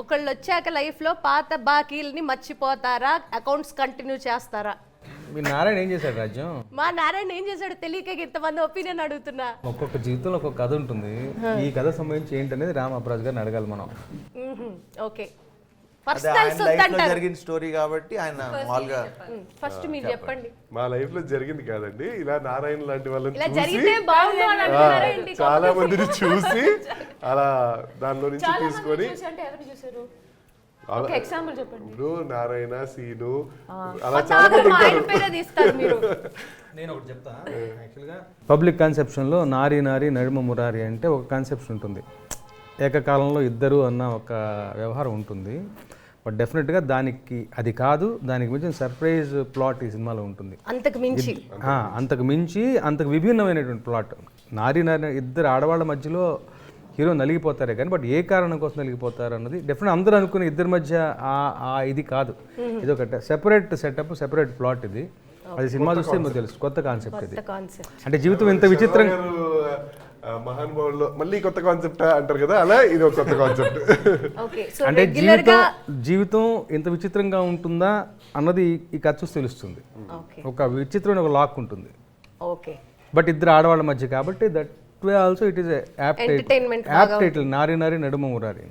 ఒకళ్ళు వచ్చాక లైఫ్ లో పాత బాకీల్ని మర్చిపోతారా, అకౌంట్స్ కంటిన్యూ చేస్తారా? మీ నారాయణ ఏం చేశాడు రాజ్యం? మా నారాయణ ఏం చేశాడు తెలియక ఇంతమంది ఒపీనియన్ అడుగుతున్నా. ఒక్కొక్క జీవితంలో ఒక్కొక్క కథ ఉంటుంది. ఈ కథ సంబంధించి ఏంటనేది రామ్ అప్రాజ్ గారిని అడగాలి మనం. ఓకే, అదే ఆయన లైఫ్ లో జరిగిన స్టోరీ కాబట్టి ఆయన మామూలుగా ఫస్ట్ మీరు చెప్పండి. మా లైఫ్ లో జరిగింది కాదండి, ఇలా నారాయణ లాంటి వాళ్ళని ఇలా చూసి జరిగితే బాగుండు అని అంటున్నారా ఏంటి? చాలా మందిని చూసి అలా దానిలో నుంచి తీసుకొని అంటే ఎవరు చూసారు? ఒక ఎగ్జాంపుల్ చెప్పండి. ఇప్పుడు నారాయణ, సీను అలా చాలా మంది మా ఆయన పేరే తీస్తారు మీరు. నేను ఒకటి చెప్తా. యాక్చువల్గా పబ్లిక్ కాన్సెప్షన్లో నారి నారి నడుమ మురారి అంటే ఒక కాన్సెప్షన్ ఉంటుంది. ఏకకాలంలో ఇద్దరు అన్న ఒక వ్యవహారం ఉంటుంది. బట్ డెఫినెట్గా దానికి అది కాదు, దానికి మించిన సర్ప్రైజ్ ప్లాట్ ఈ సినిమాలో ఉంటుంది. అంతకు మించి అంతకు విభిన్నమైనటువంటి ప్లాట్. నారి నారి ఇద్దరు ఆడవాళ్ళ మధ్యలో హీరో నలిగిపోతారే కానీ బట్ ఏ కారణం కోసం నలిగిపోతారు అన్నది డెఫినెట్ అందరూ అనుకునే ఇద్దరి మధ్య ఇది కాదు. ఇది ఒక సెపరేట్ సెటప్, సెపరేట్ ప్లాట్. ఇది అది సినిమా చూస్తే మీకు తెలుసు, కొత్త కాన్సెప్ట్ ఇది. అంటే జీవితం ఇంత విచిత్రంగా మహానుభావుల్లో మళ్ళీ కొత్త కాన్సెప్ట్ అంటారు కదా, అలా ఇది ఒక కొత్త కాన్సెప్ట్. అంటే జీవితం ఇంత విచిత్రంగా ఉంటుందా అన్నది ఈ కథ చూసి తెలుస్తుంది. ఒక విచిత్రమైన ఒక లాక్ ఉంటుంది. బట్ ఇద్దరు ఆడవాళ్ళ మధ్య కాబట్టి that way also it is app title, నారి నారి నడుమ మురారి.